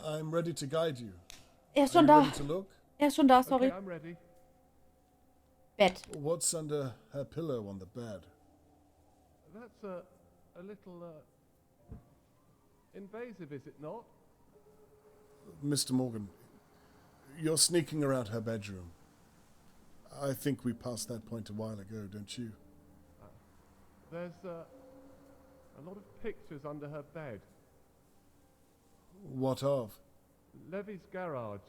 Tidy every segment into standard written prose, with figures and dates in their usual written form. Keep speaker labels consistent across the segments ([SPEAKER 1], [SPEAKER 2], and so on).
[SPEAKER 1] I'm ready to guide you.
[SPEAKER 2] Er ist schon da.
[SPEAKER 1] Ready to look?
[SPEAKER 2] Er ist schon da, sorry.
[SPEAKER 3] Okay, I'm ready.
[SPEAKER 2] Bett.
[SPEAKER 1] What's under her pillow on the bed?
[SPEAKER 3] That's a little invasive, is it not?
[SPEAKER 1] Mr. Morgan, you're sneaking around her bedroom. I think we passed that point a while ago, don't you?
[SPEAKER 3] There's a lot of pictures under her bed.
[SPEAKER 1] What of?
[SPEAKER 3] Levy's garage.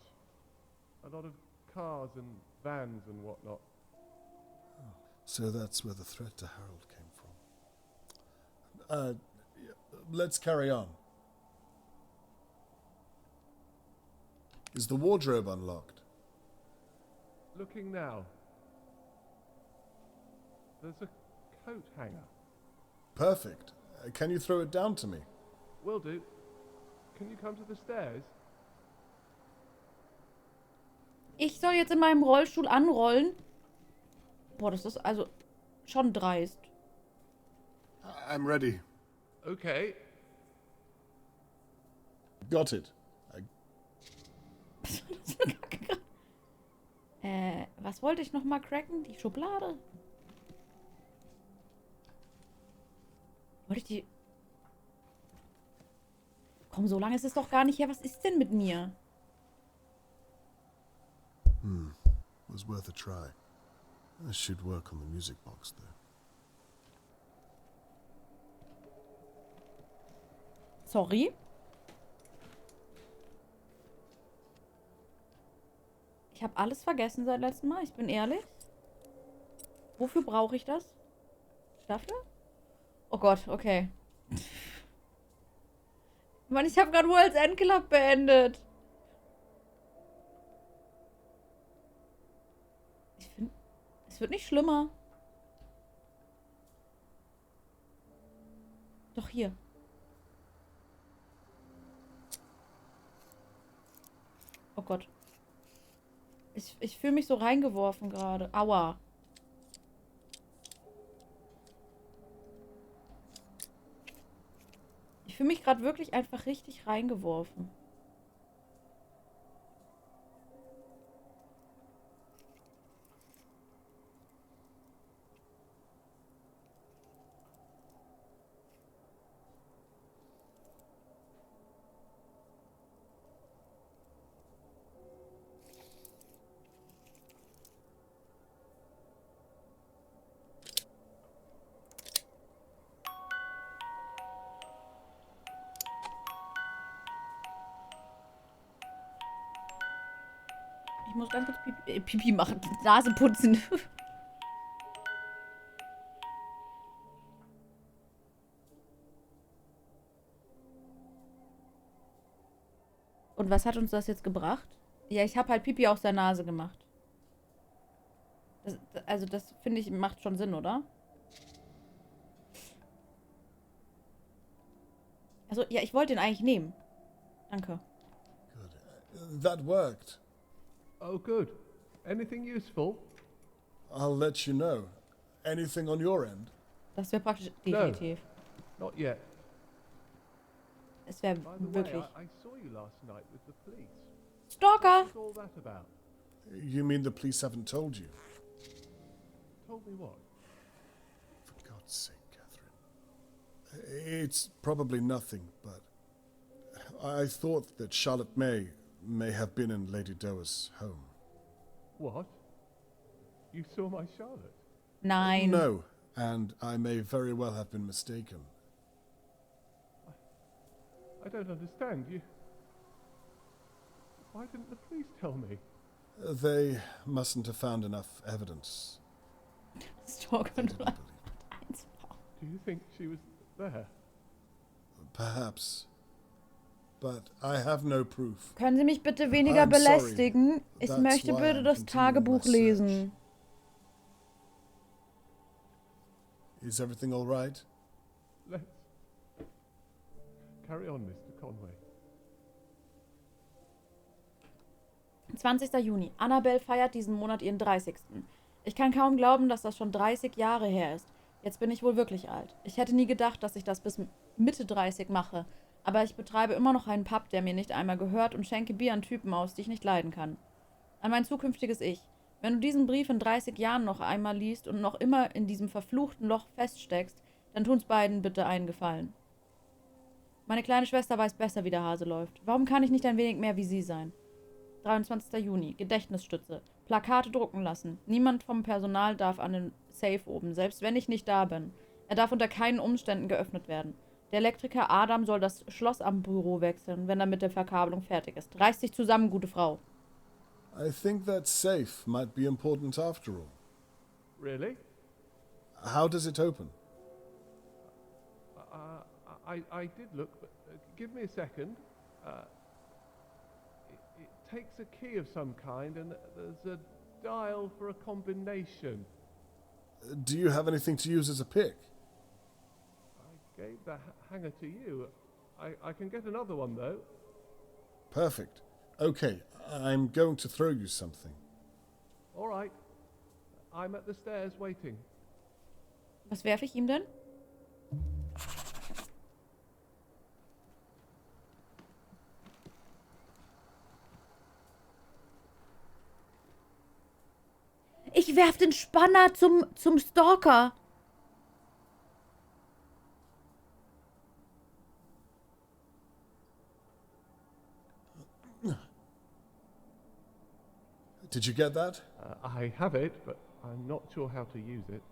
[SPEAKER 3] A lot of cars and vans and whatnot.
[SPEAKER 1] So that's where the threat to Harold came from. Let's carry on. Is the wardrobe unlocked?
[SPEAKER 3] Looking now. There's a coat hanger.
[SPEAKER 1] Perfect. Can you throw it down to me?
[SPEAKER 3] Will do. Can you come to the stairs?
[SPEAKER 2] Ich soll jetzt in meinem Rollstuhl anrollen? Boah, das ist also schon dreist.
[SPEAKER 1] I'm ready.
[SPEAKER 3] Okay.
[SPEAKER 1] Got it.
[SPEAKER 2] Was war das für eine Kacke gerade? Was wollte ich nochmal cracken? Die Schublade? Wollte ich die... Komm, so lange ist es doch gar nicht her. Was ist denn mit mir?
[SPEAKER 1] Was worth a try. I should work on the music box, though.
[SPEAKER 2] Sorry. Ich habe alles vergessen seit letztem Mal. Ich bin ehrlich. Wofür brauche ich das? Dafür? Oh Gott, okay. Mann, ich habe gerade World's End Club beendet. Ich finde, es wird nicht schlimmer. Doch hier. Oh Gott. Ich fühle mich so reingeworfen gerade. Aua. Ich fühle mich gerade wirklich einfach richtig reingeworfen. Ich muss ganz kurz Pipi machen. Nase putzen. Und was hat uns das jetzt gebracht? Ja, ich habe halt Pipi aus der Nase gemacht. Also das, finde ich, macht schon Sinn, oder? Also, ja, ich wollte den eigentlich nehmen. Danke.
[SPEAKER 1] Good. That worked.
[SPEAKER 3] Oh, good. Anything useful?
[SPEAKER 1] I'll let you know. Anything on your end?
[SPEAKER 2] Das wäre praktisch definitiv.
[SPEAKER 3] Not yet.
[SPEAKER 2] Es wäre
[SPEAKER 3] By the way,
[SPEAKER 2] wirklich.
[SPEAKER 3] I saw you last night with the police.
[SPEAKER 2] Stalker!
[SPEAKER 3] What's all that about?
[SPEAKER 1] You mean the police haven't told you?
[SPEAKER 3] Told me what?
[SPEAKER 1] For God's sake, Catherine. It's probably nothing, but I thought that Charlotte may have been in Lady Doa's home.
[SPEAKER 3] What? You saw my Charlotte?
[SPEAKER 2] Nein.
[SPEAKER 1] No, and I may very well have been mistaken.
[SPEAKER 3] I don't understand. Why didn't the police tell me?
[SPEAKER 1] They mustn't have found enough evidence.
[SPEAKER 2] Stalker
[SPEAKER 1] They didn't
[SPEAKER 2] Nummer
[SPEAKER 1] believe it.
[SPEAKER 2] 1.
[SPEAKER 3] Do you think she was there?
[SPEAKER 1] Perhaps. But I have no proof.
[SPEAKER 2] Können Sie mich bitte weniger
[SPEAKER 1] I'm sorry.
[SPEAKER 2] belästigen? Ich
[SPEAKER 1] That's
[SPEAKER 2] möchte
[SPEAKER 1] why
[SPEAKER 2] bitte
[SPEAKER 1] I'm
[SPEAKER 2] das
[SPEAKER 1] continuing
[SPEAKER 2] Tagebuch
[SPEAKER 1] my search.
[SPEAKER 2] lesen.
[SPEAKER 1] Is everything all right?
[SPEAKER 3] Let's carry on, Mr. Conway.
[SPEAKER 2] 20. Juni. Annabelle feiert diesen Monat ihren 30. Ich kann kaum glauben, dass das schon 30 Jahre her ist. Jetzt bin ich wohl wirklich alt. Ich hätte nie gedacht, dass ich das bis Mitte 30 mache. Aber ich betreibe immer noch einen Pub, der mir nicht einmal gehört und schenke Bier an Typen aus, die ich nicht leiden kann. An mein zukünftiges Ich. Wenn du diesen Brief in 30 Jahren noch einmal liest und noch immer in diesem verfluchten Loch feststeckst, dann tu uns beiden bitte einen Gefallen. Meine kleine Schwester weiß besser, wie der Hase läuft. Warum kann ich nicht ein wenig mehr wie sie sein? 23. Juni. Gedächtnisstütze. Plakate drucken lassen. Niemand vom Personal darf an den Safe oben, selbst wenn ich nicht da bin. Er darf unter keinen Umständen geöffnet werden. Der Elektriker Adam soll das Schloss am Büro wechseln, wenn er mit der Verkabelung fertig ist. Reiß dich zusammen, gute Frau.
[SPEAKER 1] I think that safe might be important after all.
[SPEAKER 3] Really?
[SPEAKER 1] How does it open?
[SPEAKER 3] I did look, but give me a second. It takes a key of some kind, and there's a dial for a combination.
[SPEAKER 1] Do you have anything to use as a pick?
[SPEAKER 3] I gave the hanger to you. I can get another one, though.
[SPEAKER 1] Perfect. Okay, I'm going to throw you something.
[SPEAKER 3] All right. I'm at the stairs waiting.
[SPEAKER 2] Was werfe ich ihm denn? Ich werf den Spanner zum Stalker.
[SPEAKER 1] Did you get that?
[SPEAKER 3] I have it, but I'm not sure how to use it.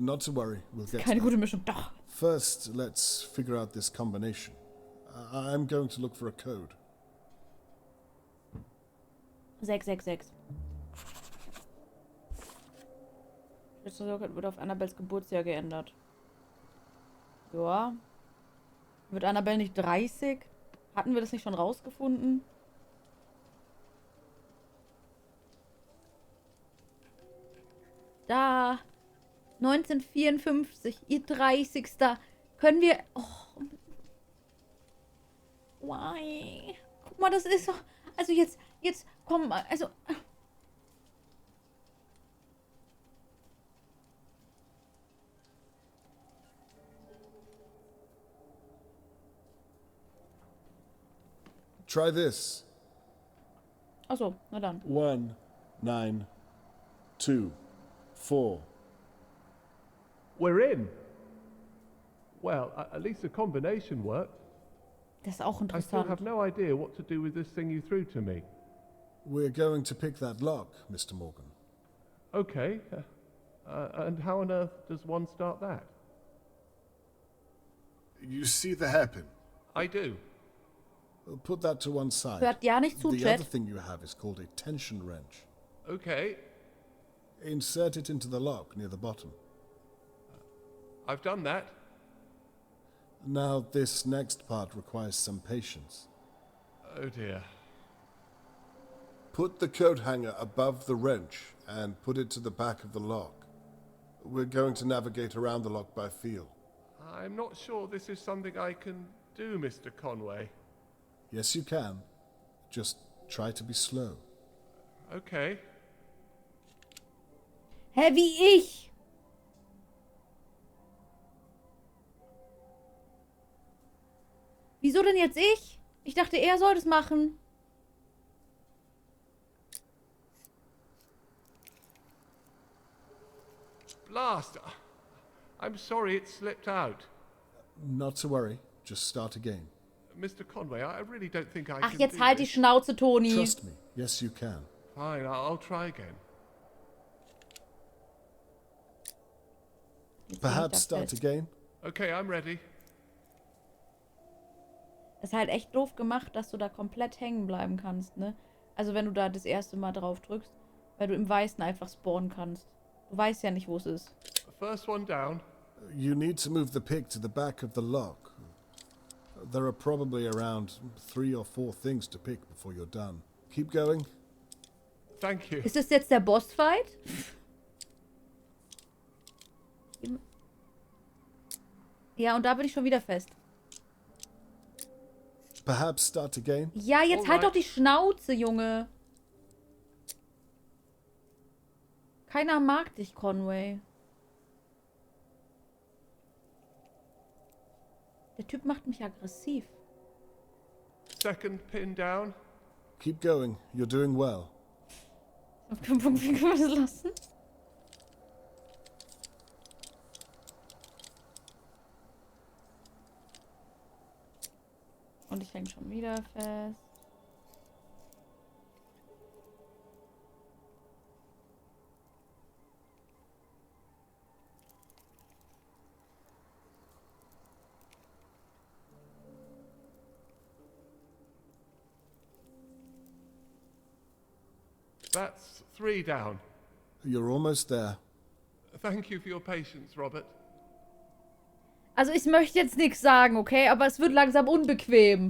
[SPEAKER 1] Not to worry, we'll get
[SPEAKER 2] Keine
[SPEAKER 1] to
[SPEAKER 2] gute Mischung. Doch.
[SPEAKER 1] First, let's figure out this combination. I'm going to look for a code.
[SPEAKER 2] 666. Schlüssellocket wird auf Annabels Geburtsjahr geändert. Ja. Wird Annabelle nicht 30? Hatten wir das nicht schon rausgefunden? Da. 1954. Ihr 30. Können wir... Oh. Why? Guck mal, das ist doch... Also jetzt komm mal. Also...
[SPEAKER 1] Try this.
[SPEAKER 2] Achso, na dann.
[SPEAKER 1] 1, 9, 2, 4.
[SPEAKER 3] We're in. Well, at least the combination worked.
[SPEAKER 2] Das ist auch
[SPEAKER 3] I still
[SPEAKER 2] interessant.
[SPEAKER 3] have no idea what to do with this thing you threw to me.
[SPEAKER 1] We're going to pick that lock, Mr. Morgan.
[SPEAKER 3] Okay. And how on earth does one start that?
[SPEAKER 1] You see the hairpin?
[SPEAKER 3] I do.
[SPEAKER 1] Put that to one side.
[SPEAKER 2] Hört ja nicht zu,
[SPEAKER 1] The
[SPEAKER 2] Chat.
[SPEAKER 1] other thing you have is called a tension wrench.
[SPEAKER 3] Okay.
[SPEAKER 1] Insert it into the lock near the bottom.
[SPEAKER 3] I've done that.
[SPEAKER 1] Now, this next part requires some patience.
[SPEAKER 3] Oh dear.
[SPEAKER 1] Put the coat hanger above the wrench and put it to the back of the lock. We're going to navigate around the lock by feel.
[SPEAKER 3] I'm not sure this is something I can do, Mr. Conway.
[SPEAKER 1] Yes, you can. Just try to be slow.
[SPEAKER 3] Okay.
[SPEAKER 2] Hä, wie ich? Wieso denn jetzt ich? Ich dachte, er soll das machen.
[SPEAKER 3] Blast! I'm sorry it slipped out.
[SPEAKER 1] Not to worry. Just start again.
[SPEAKER 3] Mr. Conway, I really don't think I
[SPEAKER 2] Ach,
[SPEAKER 3] can
[SPEAKER 2] jetzt
[SPEAKER 3] do
[SPEAKER 2] halt die
[SPEAKER 3] this.
[SPEAKER 2] Schnauze, Toni.
[SPEAKER 1] Trust me. Yes, you can.
[SPEAKER 3] Fine, I'll try again.
[SPEAKER 2] Jetzt bin ich
[SPEAKER 1] Perhaps
[SPEAKER 2] da
[SPEAKER 1] start
[SPEAKER 2] fest.
[SPEAKER 1] again.
[SPEAKER 3] Okay, I'm ready.
[SPEAKER 2] Ist halt echt doof gemacht, dass du da komplett hängen bleiben kannst, ne? Also wenn du da das erste Mal drauf drückst, weil du im Weißen einfach spawnen kannst. Du weißt ja nicht, wo es ist.
[SPEAKER 3] First one down.
[SPEAKER 1] You need to move the pick to the back of the lock. There are probably around 3 or 4 things to pick before you're done. Keep going.
[SPEAKER 3] Thank you.
[SPEAKER 2] Ist das jetzt der Bossfight? Ja, und da bin ich schon wieder fest.
[SPEAKER 1] Perhaps start again.
[SPEAKER 2] Ja, jetzt halt
[SPEAKER 3] Alright.
[SPEAKER 2] doch die Schnauze, Junge. Keiner mag dich, Conway. Der Typ macht mich aggressiv.
[SPEAKER 3] second pin down.
[SPEAKER 1] Keep going. You're doing well.
[SPEAKER 2] Auf keinen Punkt, wie können wir das lassen? Und ich hänge schon wieder fest.
[SPEAKER 3] That's 3 down.
[SPEAKER 1] You're almost there.
[SPEAKER 3] Thank you for your patience, Robert.
[SPEAKER 2] Also ich möchte jetzt nichts sagen, okay? Aber es wird langsam unbequem.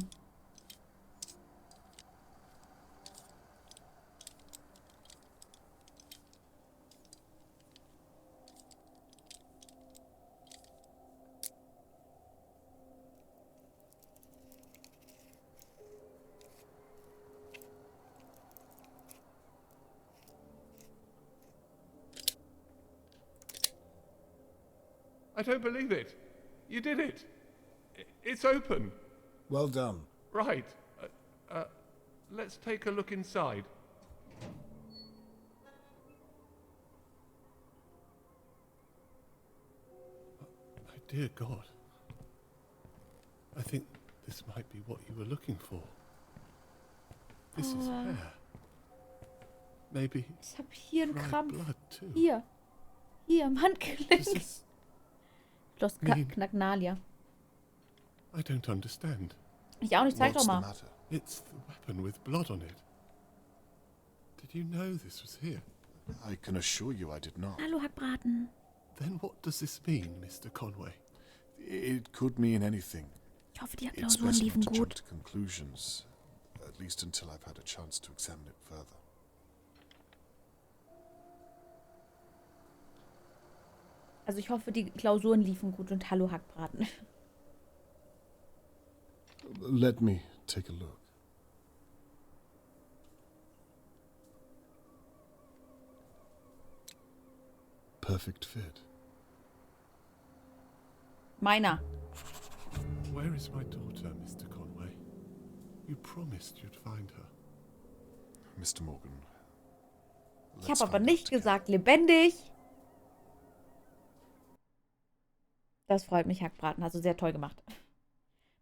[SPEAKER 3] I don't believe it. You did it. It's open.
[SPEAKER 1] Well done.
[SPEAKER 3] Right. Let's take a look inside. My dear God. I think this might be what you were looking for. This is hair. Maybe
[SPEAKER 2] Ich habe hier einen
[SPEAKER 3] dried
[SPEAKER 2] Krampf.
[SPEAKER 3] blood too.
[SPEAKER 2] Hier. Hier am Handgelenk.
[SPEAKER 3] This is...
[SPEAKER 2] Los, Dahlia.
[SPEAKER 3] I don't understand.
[SPEAKER 2] Ich auch nicht, zeig doch
[SPEAKER 1] What's the
[SPEAKER 2] mal.
[SPEAKER 1] matter?
[SPEAKER 3] It's the weapon with blood on it. Did you know this was here?
[SPEAKER 1] I can assure you I did not.
[SPEAKER 2] Hallo, Hackbraten.
[SPEAKER 3] Then what does this mean, Mr. Conway?
[SPEAKER 1] It could mean anything.
[SPEAKER 2] Ich hoffe, die
[SPEAKER 1] It's
[SPEAKER 2] Klausuren
[SPEAKER 1] best
[SPEAKER 2] liefen
[SPEAKER 1] not to jump
[SPEAKER 2] gut.
[SPEAKER 1] to conclusions, at least until I've had a chance to examine it further.
[SPEAKER 2] Also ich hoffe, die Klausuren liefen gut und hallo, Hackbraten.
[SPEAKER 1] Let me take a look. Perfect fit.
[SPEAKER 2] Meiner.
[SPEAKER 3] Where is my daughter, Mr. Conway? You promised you'd find her.
[SPEAKER 1] Mr. Morgan.
[SPEAKER 2] Ich
[SPEAKER 1] let's
[SPEAKER 2] habe aber
[SPEAKER 1] find
[SPEAKER 2] nicht
[SPEAKER 1] out together.
[SPEAKER 2] gesagt, lebendig. Das freut mich, Hackbraten. Hast du sehr toll gemacht.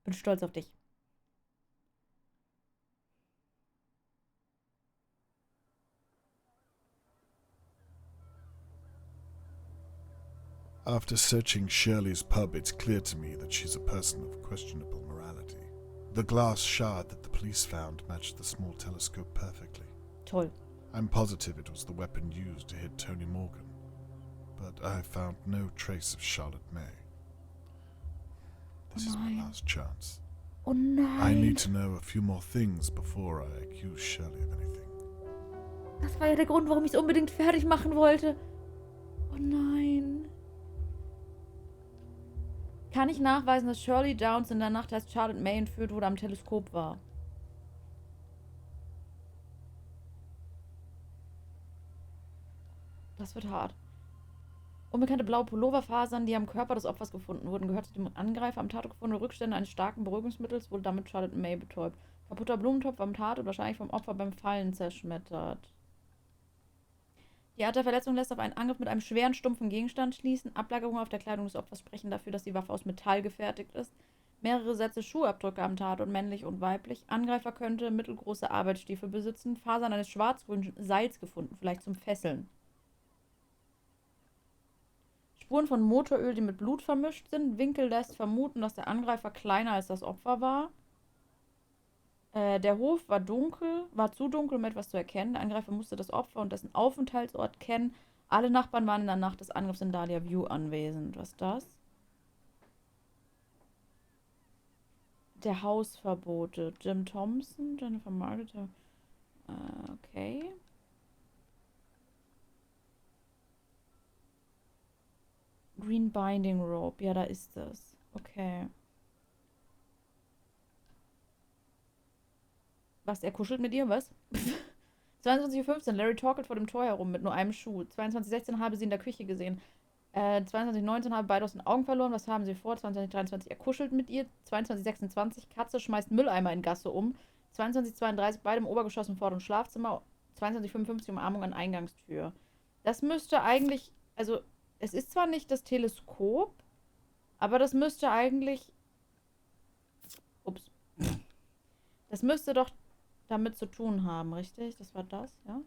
[SPEAKER 2] Bin stolz auf dich.
[SPEAKER 1] After searching Shirley's pub, it's clear to me that she's a person of questionable morality. The glass shard that the police found matched the small telescope perfectly.
[SPEAKER 2] Toll.
[SPEAKER 1] I'm positive it was the weapon used to hit Tony Morgan, but I found no trace of Charlotte May. This is my
[SPEAKER 2] nein.
[SPEAKER 1] last chance.
[SPEAKER 2] Oh
[SPEAKER 1] I
[SPEAKER 2] nein.
[SPEAKER 1] need to know a few more things before I accuse Shirley of anything.
[SPEAKER 2] Das war ja der Grund, warum ich es unbedingt fertig machen wollte. Oh nein. Kann ich nachweisen, dass Shirley Downs in der Nacht, als Charlotte May entführt wurde, am Teleskop war? Das wird hart. Unbekannte blaue Pulloverfasern, die am Körper des Opfers gefunden wurden, gehört zu dem Angreifer. Am Tatort gefundene Rückstände eines starken Beruhigungsmittels wurde damit Charlotte May betäubt. Kaputter Blumentopf am Tatort, wahrscheinlich vom Opfer beim Fallen zerschmettert. Die Art der Verletzung lässt auf einen Angriff mit einem schweren, stumpfen Gegenstand schließen. Ablagerungen auf der Kleidung des Opfers sprechen dafür, dass die Waffe aus Metall gefertigt ist. Mehrere Sätze Schuhabdrücke am Tatort, männlich und weiblich. Angreifer könnte mittelgroße Arbeitsstiefel besitzen. Fasern eines schwarz-grünen Seils gefunden, vielleicht zum Fesseln. Spuren von Motoröl, die mit Blut vermischt sind. Winkel lässt vermuten, dass der Angreifer kleiner als das Opfer war. Der Hof war zu dunkel, um etwas zu erkennen. Der Angreifer musste das Opfer und dessen Aufenthaltsort kennen. Alle Nachbarn waren in der Nacht des Angriffs in Dahlia View anwesend. Was ist das? Der Hausverbote. Jim Thompson, Jennifer Margaret. Okay. Green Binding Rope. Ja, da ist das. Okay. Was, er kuschelt mit ihr? Was? 22:15 Uhr. Larry torkelt vor dem Tor herum mit nur einem Schuh. 22:16 Uhr habe sie in der Küche gesehen. 22:19 haben beide aus den Augen verloren. Was haben sie vor? 22:23 er kuschelt mit ihr. 22:26 Katze schmeißt Mülleimer in Gasse um. 22:32 beide im Obergeschoss im vorderen Schlafzimmer. 22:55 Umarmung an Eingangstür. Das müsste eigentlich, also es ist zwar nicht das Teleskop, aber das müsste eigentlich, ups, das müsste doch damit zu tun haben, richtig? Das war das, ja?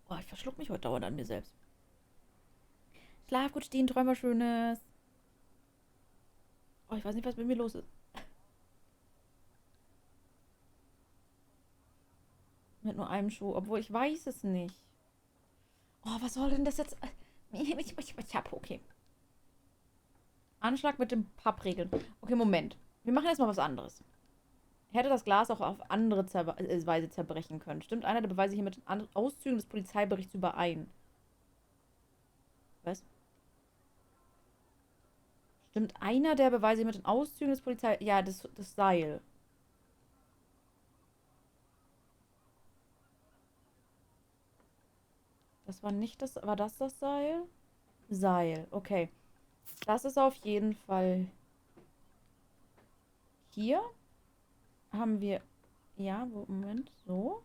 [SPEAKER 2] Oh, ich verschluck mich heute dauernd an mir selbst. Schlaf gut, stehen, träum was Schönes. Oh, ich weiß nicht, was mit mir los ist. Mit nur einem Schuh, obwohl ich weiß es nicht. Oh, was soll denn das jetzt? Ich hab, okay. Anschlag mit den Pappriegeln. Okay, Moment. Wir machen erstmal was anderes. Hätte das Glas auch auf andere Weise zerbrechen können. Stimmt einer der Beweise hier mit den Auszügen des Polizeiberichts überein? Was? Stimmt einer der Beweise hier mit den Auszügen des Polizeiberichts... Ja, das Seil. Das war nicht das... War das das Seil? Seil, okay. Das ist auf jeden Fall... Hier haben wir... Ja, Moment, so.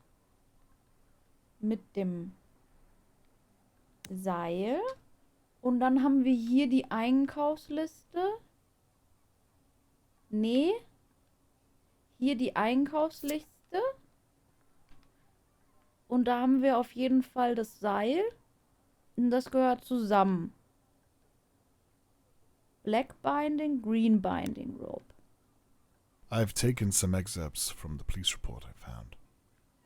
[SPEAKER 2] Mit dem Seil. Und dann haben wir hier die Einkaufsliste. Nee. Hier die Einkaufsliste. Und da haben wir auf jeden Fall das Seil. Und das gehört zusammen. Black Binding, Green Binding Rope.
[SPEAKER 1] I've taken some excerpts from the police report I found.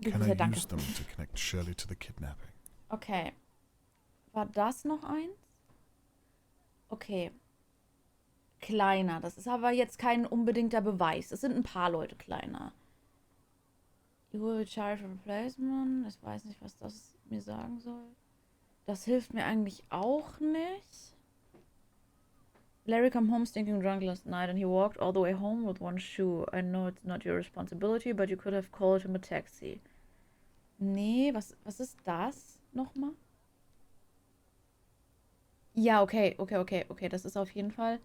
[SPEAKER 1] Can I use them to connect Shirley to the kidnapping?
[SPEAKER 2] Okay. War das noch eins? Okay. Kleiner. Das ist aber jetzt kein unbedingter Beweis. Es sind ein paar Leute kleiner. You will charge for replacement. Ich weiß nicht, was das mir sagen soll. Das hilft mir eigentlich auch nicht. Larry came home stinking drunk last night and he walked all the way home with one shoe. I know it's not your responsibility, but you could have called him a taxi. Nee, was ist das nochmal? Ja, okay. Das ist auf jeden Fall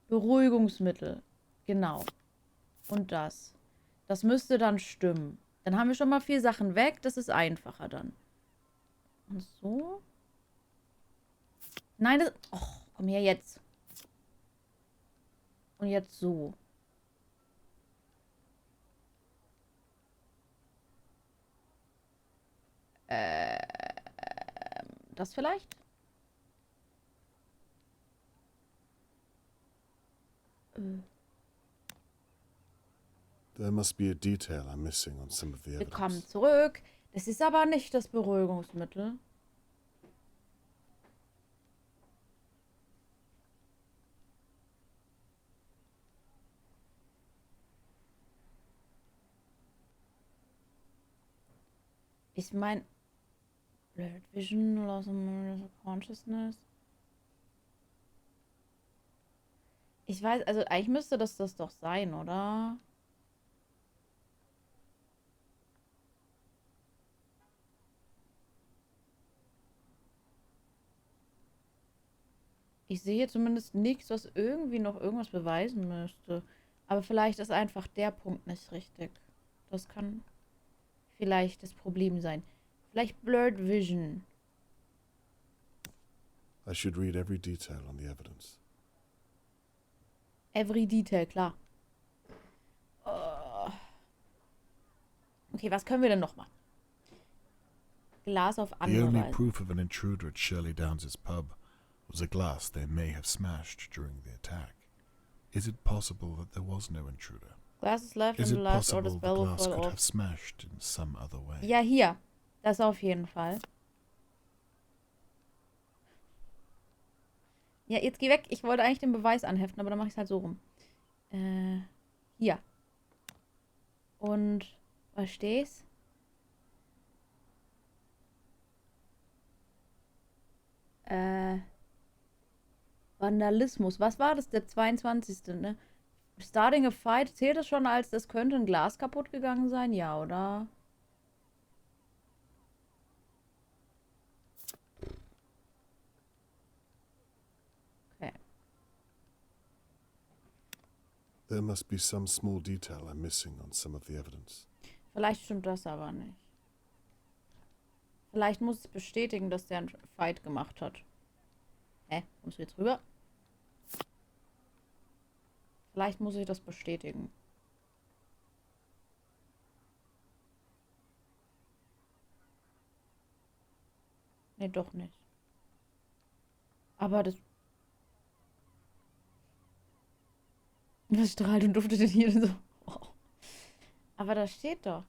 [SPEAKER 2] Beruhigungsmittel. Genau. Und das. Das müsste dann stimmen. Dann haben wir schon mal 4 Sachen weg. Das ist einfacher dann. Und so. Nein, das... Och, komm her jetzt. Und jetzt so. Das vielleicht?
[SPEAKER 1] There must be a detail I'm missing on some of the
[SPEAKER 2] Wir
[SPEAKER 1] evidence.
[SPEAKER 2] kommen zurück. Das ist aber nicht das Beruhigungsmittel. Ich meine, Blurred Vision, Loss of Consciousness. Ich weiß, also eigentlich müsste das doch sein, oder? Ich sehe zumindest nichts, was irgendwie noch irgendwas beweisen müsste. Aber vielleicht ist einfach der Punkt nicht richtig. Das kann vielleicht das Problem sein. Vielleicht Blurred Vision.
[SPEAKER 1] I should read every detail on the evidence.
[SPEAKER 2] Every Detail, klar. Oh. Okay, was können wir denn noch machen? Glas auf
[SPEAKER 1] The
[SPEAKER 2] andere
[SPEAKER 1] only
[SPEAKER 2] Weise.
[SPEAKER 1] proof of an intruder at Shirley Downs' pub was a glass they may have smashed during the attack. Is it possible that there was no intruder?
[SPEAKER 2] Glass is left
[SPEAKER 1] Is
[SPEAKER 2] and the
[SPEAKER 1] it
[SPEAKER 2] last or
[SPEAKER 1] possible
[SPEAKER 2] the
[SPEAKER 1] the
[SPEAKER 2] spell will
[SPEAKER 1] glass
[SPEAKER 2] fall
[SPEAKER 1] could
[SPEAKER 2] off.
[SPEAKER 1] have smashed in some other way?
[SPEAKER 2] Ja, hier. Das auf jeden Fall. Ja, jetzt geh weg. Ich wollte eigentlich den Beweis anheften, aber dann mache ich es halt so rum. Hier. Und was steht's? Vandalismus. Was war das? Der 22. Ne? Starting a fight, zählt es schon als, es könnte ein Glas kaputt gegangen sein? Ja, oder? Okay.
[SPEAKER 1] There must be some small detail I'm missing on some of the evidence.
[SPEAKER 2] Vielleicht stimmt das aber nicht. Vielleicht muss es bestätigen, dass der einen Fight gemacht hat. Hä? Kommst du jetzt rüber? Vielleicht muss ich das bestätigen. Nee, doch nicht. Aber das... Was strahlt und duftet denn hier so? Oh. Aber da steht doch.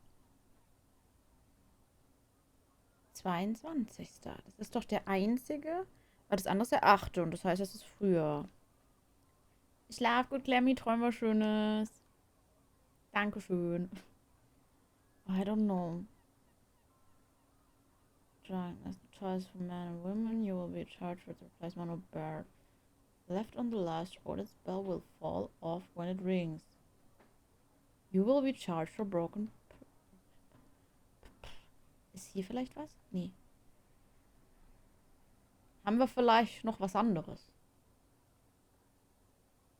[SPEAKER 2] 22. Das ist doch der einzige. Aber das andere ist der 8. Und das heißt, das ist früher. Schlaf gut, Clemmy, träum was Schönes. Dankeschön. I don't know. As the choice for men and women, you will be charged with the replacement of bird. Left on the last or this bell will fall off when it rings. You will be charged for broken... Ist hier vielleicht was? Nee. Haben wir vielleicht noch was anderes?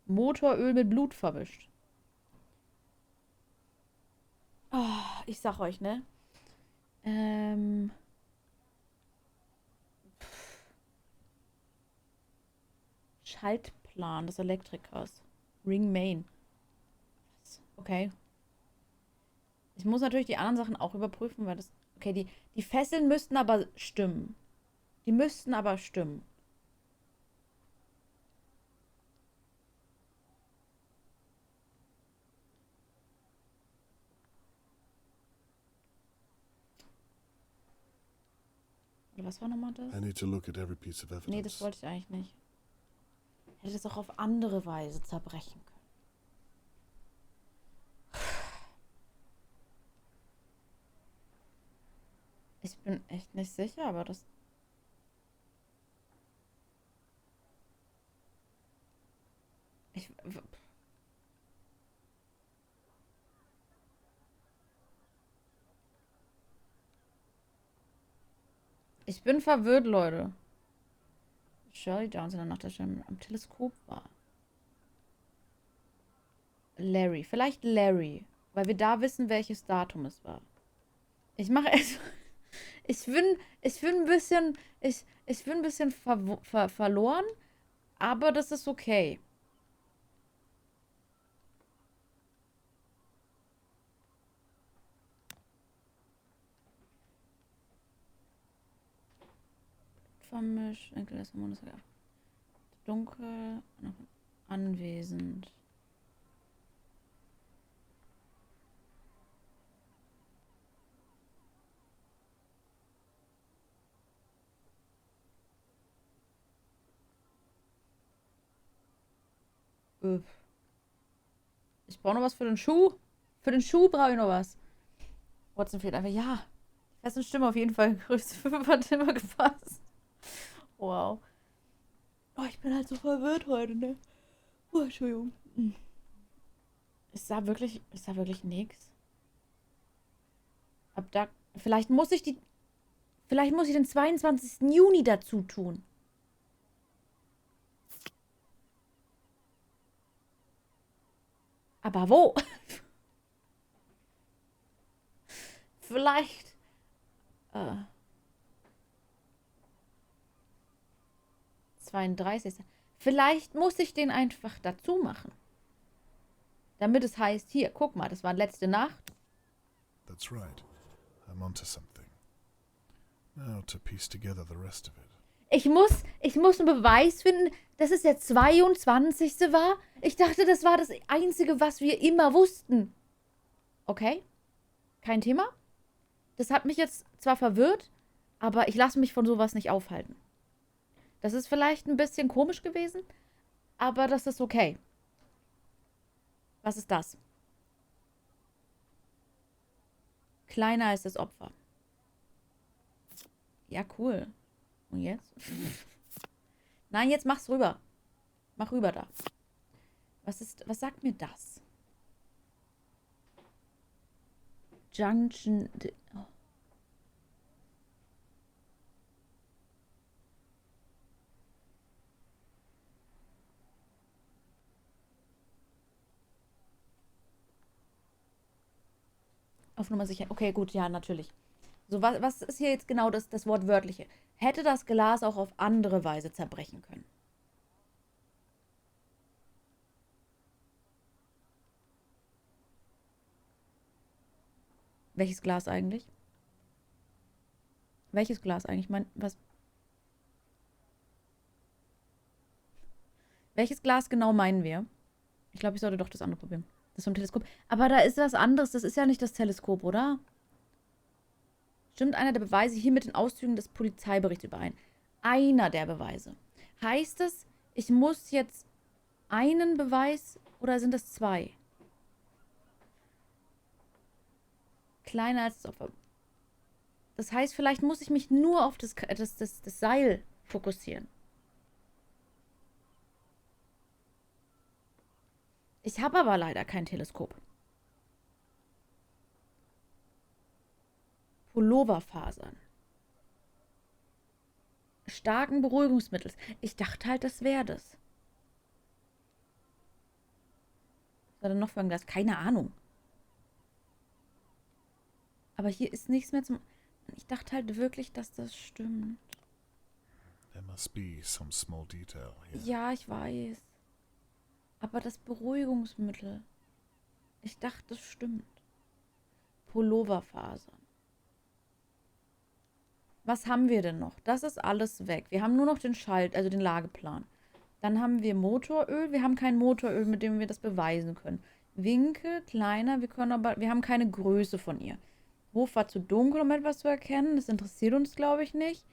[SPEAKER 2] Motoröl mit Blut vermischt. Oh, ich sag euch, ne? Schaltplan des Elektrikers. Ring Main. Okay. Ich muss natürlich die anderen Sachen auch überprüfen, weil das... Okay, die Fesseln müssten aber stimmen. Die müssten aber stimmen. Oder was war nochmal das?
[SPEAKER 1] I need to look at every piece of evidence.
[SPEAKER 2] Nee, das wollte ich eigentlich nicht. Ich hätte das auch auf andere Weise zerbrechen können. Ich bin echt nicht sicher, aber das... Ich bin verwirrt, Leute. Shirley Downs in der Nacht, der schon am Teleskop war. Larry. Vielleicht Larry. Weil wir da wissen, welches Datum es war. Ich mache es... Ich bin ein bisschen... Ich bin ein bisschen verloren. Aber das ist okay. Vermischt. Dunkel. Anwesend. Ich brauche noch was für den Schuh. Für den Schuh brauche ich noch was. Watson fehlt einfach. Ja. Die festen Stimme auf jeden Fall. Größte 5 hat immer gepasst. Wow. Oh, ich bin halt so verwirrt heute, ne? Oh, Entschuldigung. Ich sah wirklich nix. Vielleicht muss ich den 22. Juni dazu tun. Aber wo? Vielleicht. 32. Vielleicht muss ich den einfach dazu machen. Damit es heißt, hier, guck mal, das war letzte Nacht.
[SPEAKER 1] That's right. I'm onto something. Now to piece together the rest of it.
[SPEAKER 2] Ich muss einen Beweis finden, dass es der 22. war. Ich dachte, das war das Einzige, was wir immer wussten. Okay, kein Thema. Das hat mich jetzt zwar verwirrt, aber ich lasse mich von sowas nicht aufhalten. Das ist vielleicht ein bisschen komisch gewesen, aber das ist okay. Was ist das? Kleiner als das Opfer. Ja, cool. Und jetzt? Nein, jetzt mach's rüber. Mach rüber da. Was sagt mir das? Junction. Oh. Auf Nummer sicher. Okay, gut, ja, natürlich. So, was ist hier jetzt genau das Wortwörtliche? Hätte das Glas auch auf andere Weise zerbrechen können? Welches Glas eigentlich? Welches Glas eigentlich? Welches Glas genau meinen wir? Ich glaube, ich sollte doch das andere probieren. Das vom Teleskop. Aber da ist was anderes. Das ist ja nicht das Teleskop, oder? Stimmt einer der Beweise hier mit den Auszügen des Polizeiberichts überein? Einer der Beweise. Heißt es, ich muss jetzt einen Beweis oder sind es zwei? Kleiner als das Opfer. Das heißt, vielleicht muss ich mich nur auf das Seil fokussieren. Ich habe aber leider kein Teleskop. Pulloverfasern. Starken Beruhigungsmittels. Ich dachte halt, das wäre das. Was war denn noch für ein Glas? Keine Ahnung. Aber hier ist nichts mehr zum... Ich dachte halt wirklich, dass das stimmt.
[SPEAKER 1] There must be some small detail here.
[SPEAKER 2] Ja, ich weiß. Aber das Beruhigungsmittel. Ich dachte, das stimmt. Pulloverfasern. Was haben wir denn noch? Das ist alles weg. Wir haben nur noch den also den Lageplan. Dann haben wir Motoröl. Wir haben kein Motoröl, mit dem wir das beweisen können. Winkel, kleiner. Wir haben keine Größe von ihr. Hof war zu dunkel, um etwas zu erkennen. Das interessiert uns, glaube ich, nicht.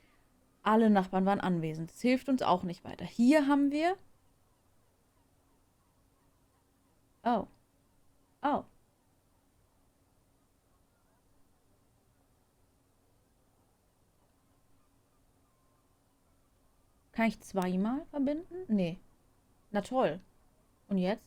[SPEAKER 2] Alle Nachbarn waren anwesend. Das hilft uns auch nicht weiter. Hier haben wir... Oh. Oh. Kann ich zweimal verbinden? Nee. Na toll. Und jetzt?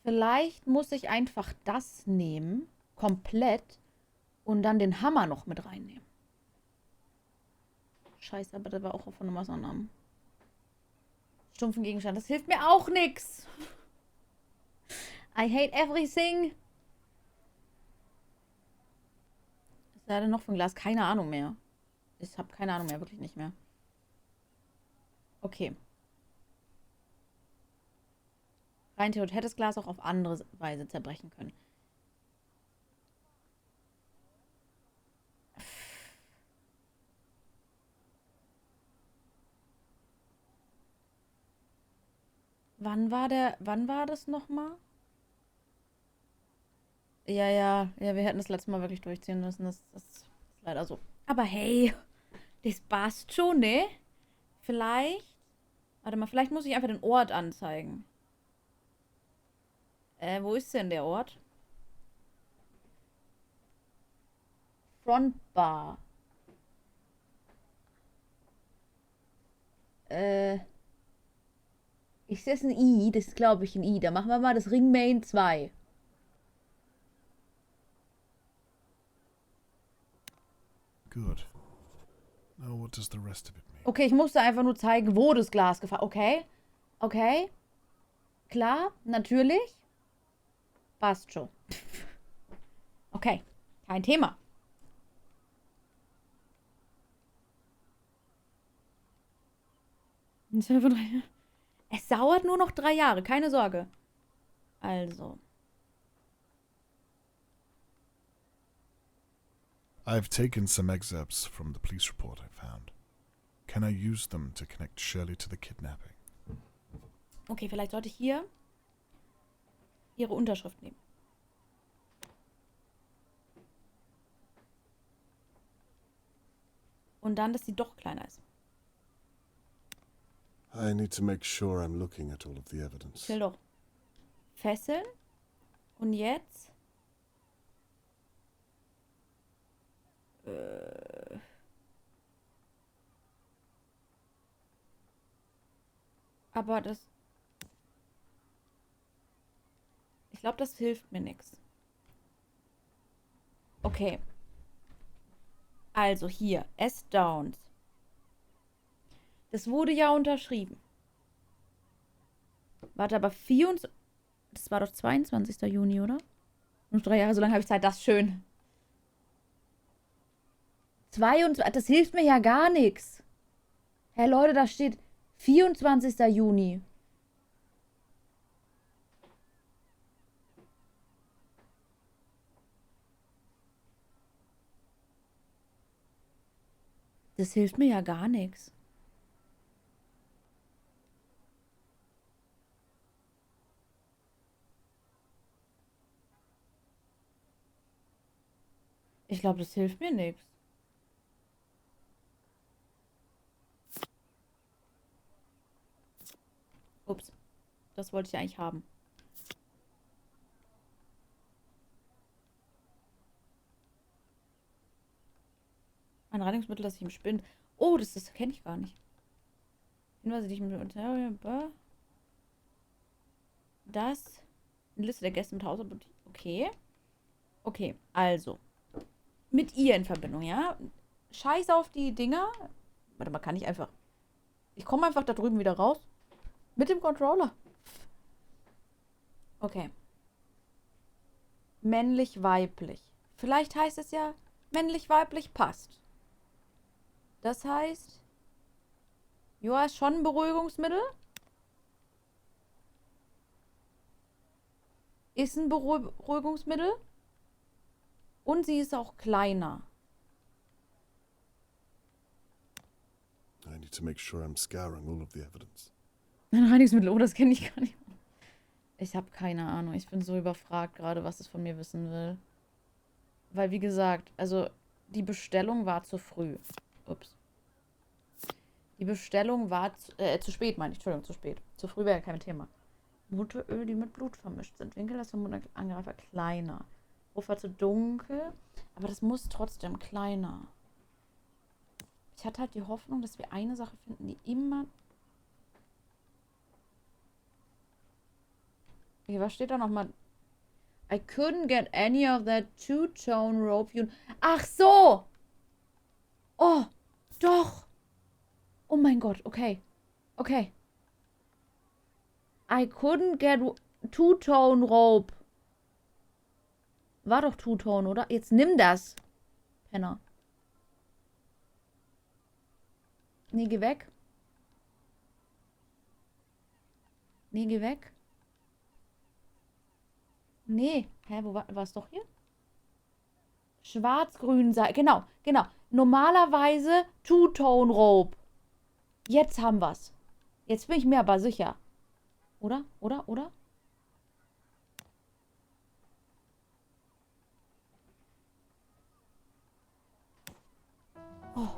[SPEAKER 2] Vielleicht muss ich einfach das nehmen, komplett, und dann den Hammer noch mit reinnehmen. Scheiße, aber der war auch von einem was anderem. Stumpfen Gegenstand, das hilft mir auch nix. I hate everything. Was ist da denn noch für ein Glas? Keine Ahnung mehr. Ich habe keine Ahnung mehr, wirklich nicht mehr. Okay. Rein theoretisch hätte das Glas auch auf andere Weise zerbrechen können. Wann war das nochmal? Ja, wir hätten das letzte Mal wirklich durchziehen müssen. Das ist leider so. Aber hey, das passt schon, ne? Vielleicht. Warte mal, vielleicht muss ich einfach den Ort anzeigen. Wo ist denn der Ort? Frontbar. Ist das ein I? Das ist, glaube ich, ein I. Da machen wir mal das Ring Main 2.
[SPEAKER 1] Good. Now what does the rest of it mean?
[SPEAKER 2] Okay, ich musste einfach nur zeigen, wo das Glas gefallen ist. Okay. Okay. Klar, natürlich. Passt schon. Okay, kein Thema. Es dauert nur noch 3 Jahre, keine Sorge. Also.
[SPEAKER 1] I've taken some excerpts from the police report I found. Can I use them to connect Shirley to the kidnapping?
[SPEAKER 2] Okay, vielleicht sollte ich hier ihre Unterschrift nehmen. Und dann, dass sie doch kleiner ist.
[SPEAKER 1] I need to make sure I'm looking at all of the evidence.
[SPEAKER 2] Ich will doch fesseln. Und jetzt? Aber das... Ich glaube, das hilft mir nichts. Okay. Also hier, S. Downs. Das wurde ja unterschrieben. Warte, aber 24... Das war doch 22. Juni, oder? Nur 3 Jahre, so lange habe ich Zeit. Das ist schön. 22... Das hilft mir ja gar nichts. Hey Leute, da steht 24. Juni. Das hilft mir ja gar nichts. Ich glaube, das hilft mir nichts. Ups. Das wollte ich eigentlich haben. Ein Reinigungsmittel, das ich im Spind. Oh, das kenne ich gar nicht. Hinweise, die ich mit das. Eine Liste der Gäste mit Hausapotheke. Okay. Okay, also. Mit ihr in Verbindung, ja? Scheiß auf die Dinger. Warte mal, kann ich einfach... Ich komme einfach da drüben wieder raus. Mit dem Controller. Okay. Männlich-weiblich. Vielleicht heißt es ja, männlich-weiblich passt. Das heißt, ja, ist schon ein Beruhigungsmittel. Ist ein Beruhigungsmittel. Und sie ist auch kleiner.
[SPEAKER 1] I need to make sure I'm scouring all of the evidence.
[SPEAKER 2] Ein Reinigungsmittel, oh, das kenne ich gar nicht. Ich habe keine Ahnung. Ich bin so überfragt gerade, was es von mir wissen will. Weil, wie gesagt, also die Bestellung war zu früh. Ups. Die Bestellung war zu spät, meine ich. Entschuldigung, zu spät. Zu früh wäre kein Thema. Motoröl, die mit Blut vermischt sind. Winkel des Angreifer kleiner. Ufer zu dunkel. Aber das muss trotzdem kleiner. Ich hatte halt die Hoffnung, dass wir eine Sache finden, die immer... Okay, was steht da nochmal? I couldn't get any of that two-tone rope. Ach so! Oh, doch! Oh mein Gott, okay. Okay. I couldn't get two-tone rope. War doch Two-Tone, oder? Jetzt nimm das. Penner. Nee, geh weg. Nee, geh weg. Nee. Hä, wo war es doch hier? Schwarz-grün sei. Genau, genau. Normalerweise Two-Tone Rope. Jetzt haben wir's. Jetzt bin ich mir aber sicher. Oder? Oder? Oder? Oh.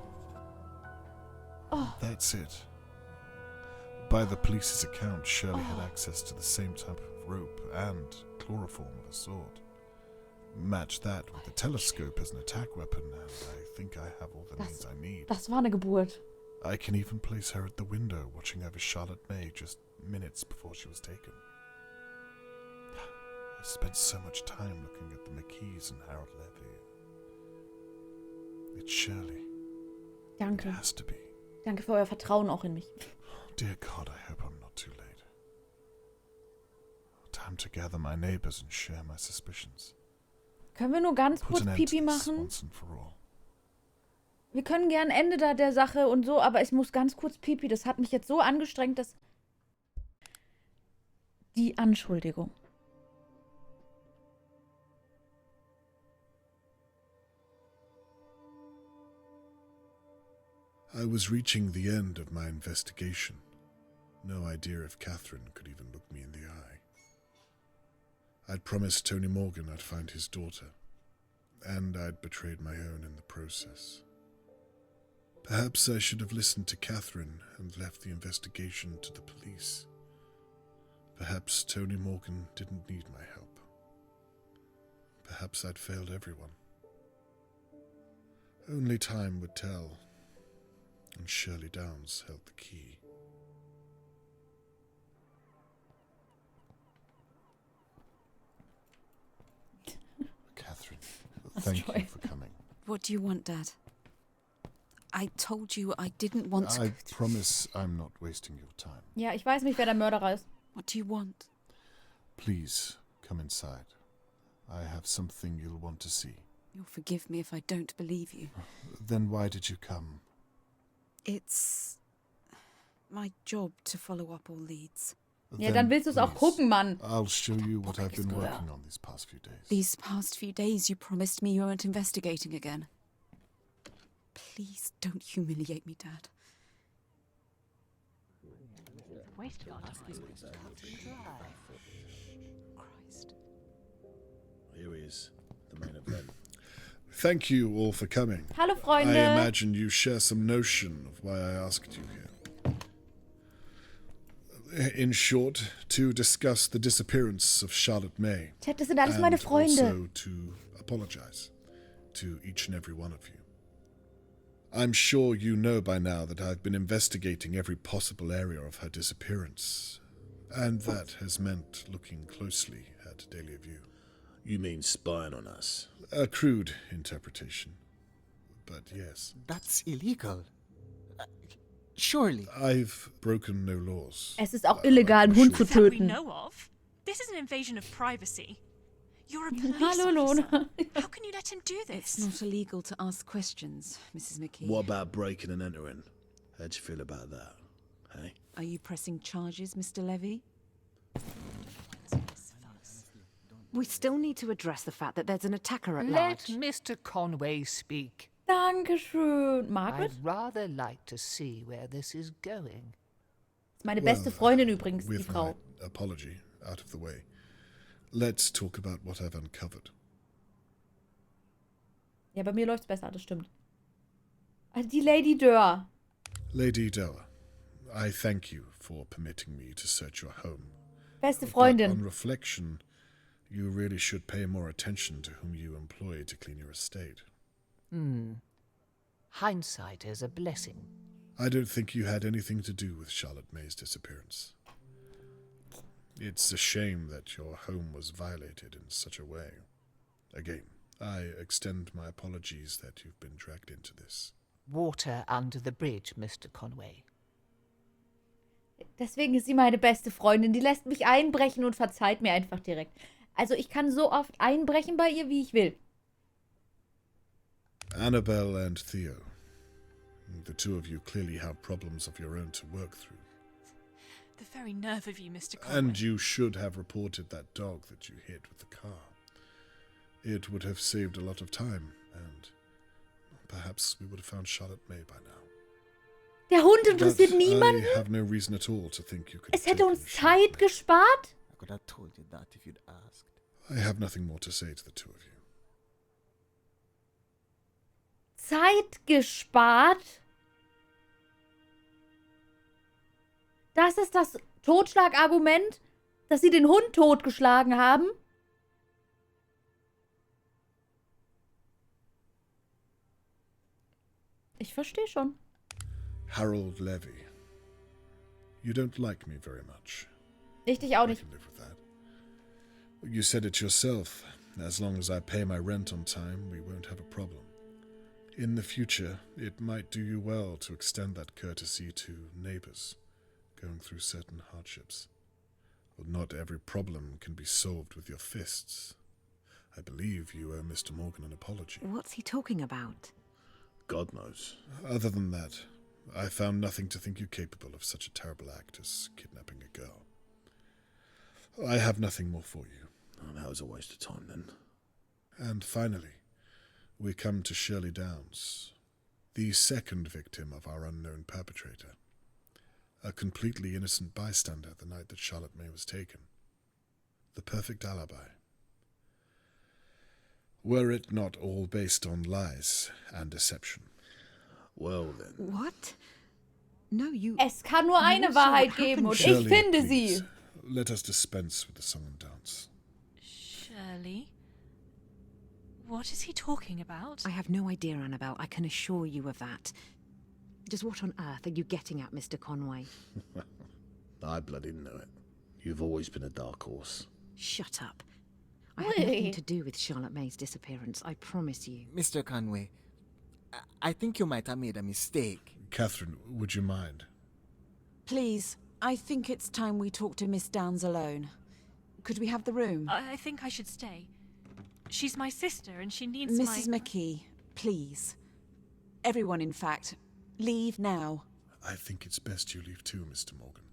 [SPEAKER 2] Oh.
[SPEAKER 1] That's it. By the police's account, Shirley had access to the same type of rope and chloroform of a sort. Match that with the telescope as an attack weapon, and I think I have all the means I need.
[SPEAKER 2] Das war eine Geburt.
[SPEAKER 1] I can even place her at the window, watching over Charlotte May just minutes before she was taken. I spent so much time looking at the McKees and Harold Levy. It's Shirley.
[SPEAKER 2] Danke.
[SPEAKER 1] It has to be.
[SPEAKER 2] Danke für euer Vertrauen auch in mich.
[SPEAKER 1] Dear God, I hope I'm not too late. Time to gather my neighbors and share my suspicions.
[SPEAKER 2] Können wir nur ganz
[SPEAKER 1] Put
[SPEAKER 2] kurz
[SPEAKER 1] an end
[SPEAKER 2] Pipi
[SPEAKER 1] to this
[SPEAKER 2] machen?
[SPEAKER 1] once and for all.
[SPEAKER 2] Wir können gern Ende da der Sache und so, aber ich muss ganz kurz Pipi. Das hat mich jetzt so angestrengt, dass... Die Anschuldigung.
[SPEAKER 1] I was reaching the end of my investigation. No idea if Catherine could even look me in the eye. I'd promised Tony Morgan I'd find his daughter, and I'd betrayed my own in the process. Perhaps I should have listened to Catherine and left the investigation to the police. Perhaps Tony Morgan didn't need my help. Perhaps I'd failed everyone. Only time would tell, and Shirley Downs held the key. Catherine, thank you for coming.
[SPEAKER 4] What do you want, Dad? I told you I didn't want to...
[SPEAKER 1] I promise I'm not wasting your time.
[SPEAKER 2] Ja, ich weiß nicht, wer der Mörderer ist.
[SPEAKER 4] What do you want?
[SPEAKER 1] Please, come inside. I have something you'll want to see.
[SPEAKER 4] You'll forgive me if I don't believe you.
[SPEAKER 1] Then why did you come?
[SPEAKER 4] It's my job to follow up all leads.
[SPEAKER 2] Ja, dann willst du es auch gucken, Mann.
[SPEAKER 1] I'll show you what I've been working on these past few days.
[SPEAKER 4] These past few days you promised me you weren't investigating again. Please don't humiliate me, Dad.
[SPEAKER 5] Waste of our time.
[SPEAKER 4] Christ.
[SPEAKER 6] Here he is, the main event.
[SPEAKER 1] Thank you all for coming.
[SPEAKER 2] Hallo, Freunde.
[SPEAKER 1] I imagine you share some notion of why I asked you here. In short, to discuss the disappearance of Charlotte May.
[SPEAKER 2] Chat, das sind alles meine Freunde.
[SPEAKER 1] And also to apologize to each and every one of you. I'm sure you know by now that I've been investigating every possible area of her disappearance, and that has meant looking closely at Dahlia View.
[SPEAKER 6] You mean spying on us?
[SPEAKER 1] A crude interpretation, but yes.
[SPEAKER 7] That's illegal. Surely.
[SPEAKER 1] I've broken no laws.
[SPEAKER 2] Es ist auch illegal, einen Hund zu
[SPEAKER 8] That we
[SPEAKER 2] töten.
[SPEAKER 8] know of. This is an invasion of privacy. You're a police
[SPEAKER 2] Hallo,
[SPEAKER 8] officer.
[SPEAKER 2] Lona.
[SPEAKER 8] How can you let him do
[SPEAKER 4] It's
[SPEAKER 8] this?
[SPEAKER 4] not illegal to ask questions, Mrs. McKee.
[SPEAKER 6] What about breaking and entering? How'd you feel about that? Hey?
[SPEAKER 4] Are you pressing charges, Mr. Levy?
[SPEAKER 5] We still need to address the fact that there's an attacker at
[SPEAKER 9] Let
[SPEAKER 5] large.
[SPEAKER 9] Mr. Conway speak.
[SPEAKER 2] Dankeschön. Margaret?
[SPEAKER 9] I'd rather like to see where this is going.
[SPEAKER 2] Ist meine beste Freundin übrigens, die
[SPEAKER 1] With
[SPEAKER 2] Frau.
[SPEAKER 1] my apology out of the way, let's talk about what I've uncovered.
[SPEAKER 2] Ja, bei mir läuft's besser, das stimmt. Also die Lady Dörr.
[SPEAKER 1] Lady Della, I thank you for permitting me to search your home.
[SPEAKER 2] Beste
[SPEAKER 1] But on
[SPEAKER 2] Freundin.
[SPEAKER 1] reflection, you really should pay more attention to whom you employ to clean your estate.
[SPEAKER 9] Hindsight is a blessing.
[SPEAKER 1] I don't think you had anything to do with Charlotte May's disappearance. It's a shame that your home was violated in such a way. Again, I extend my apologies that you've been dragged into this.
[SPEAKER 9] Water under the bridge, Mr. Conway.
[SPEAKER 2] Deswegen ist sie meine beste Freundin. Die lässt mich einbrechen und verzeiht mir einfach direkt. Also ich kann so oft einbrechen bei ihr, wie ich will.
[SPEAKER 1] Annabelle and Theo. The two of you clearly have problems of your own to work through.
[SPEAKER 8] The very nerve of you, Mr. Conway.
[SPEAKER 1] And you should have reported that dog that you hit with the car. It would have saved a lot of time, and perhaps we would have found Charlotte May by now.
[SPEAKER 2] Der Hund interessiert
[SPEAKER 1] But
[SPEAKER 2] niemanden.
[SPEAKER 1] I have no reason at all to think you could
[SPEAKER 2] Es
[SPEAKER 1] have
[SPEAKER 2] hätte
[SPEAKER 1] taken
[SPEAKER 2] uns
[SPEAKER 1] Charlotte
[SPEAKER 2] Zeit
[SPEAKER 1] May.
[SPEAKER 2] gespart.
[SPEAKER 7] I could have told you that if you'd asked.
[SPEAKER 1] I have nothing more to say to the two of you.
[SPEAKER 2] Zeit gespart? Das ist das Totschlagargument, dass sie den Hund totgeschlagen haben? Ich verstehe schon.
[SPEAKER 1] Harold Levy. You don't like me very much.
[SPEAKER 2] Ich dich auch
[SPEAKER 1] I
[SPEAKER 2] nicht.
[SPEAKER 1] can live with that. You said it yourself. As long as I pay my rent on time, we won't have a problem. In the future, it might do you well to extend that courtesy to neighbors going through certain hardships. Well, not every problem can be solved with your fists. I believe you owe Mr. Morgan an apology.
[SPEAKER 5] What's he talking about?
[SPEAKER 6] God knows.
[SPEAKER 1] Other than that, I found nothing to think you capable of such a terrible act as kidnapping a girl. I have nothing more for you.
[SPEAKER 6] Oh, that was a waste of time then.
[SPEAKER 1] And finally, we come to Shirley Downs, the second victim of our unknown perpetrator. A completely innocent bystander the night that Charlotte May was taken. The perfect alibi. Were it not all based on lies and deception.
[SPEAKER 6] Well then.
[SPEAKER 4] What? No, you...
[SPEAKER 2] Es kann nur eine
[SPEAKER 4] also
[SPEAKER 2] Wahrheit
[SPEAKER 4] what
[SPEAKER 2] geben und
[SPEAKER 4] happened?
[SPEAKER 2] ich
[SPEAKER 1] Shirley,
[SPEAKER 2] finde
[SPEAKER 1] please,
[SPEAKER 2] sie.
[SPEAKER 1] let us dispense with the song and dance.
[SPEAKER 8] Shirley? What is he talking about?
[SPEAKER 5] I have no idea, Annabelle. I can assure you of that. Just what on earth are you getting at, Mr. Conway?
[SPEAKER 6] I bloody know it. You've always been a dark horse.
[SPEAKER 5] Shut up. I had nothing to do with Charlotte May's disappearance, I promise you.
[SPEAKER 7] Mr. Conway, I think you might have made a mistake.
[SPEAKER 1] Catherine, would you mind?
[SPEAKER 4] Please, I think it's time we talk to Miss Downs alone. Could we have the room?
[SPEAKER 8] I think I should stay. She's my sister and she needs
[SPEAKER 4] Mrs. McKee, please. Everyone, in fact. Leave now.
[SPEAKER 1] I think it's best you leave too, Mr. Morgan.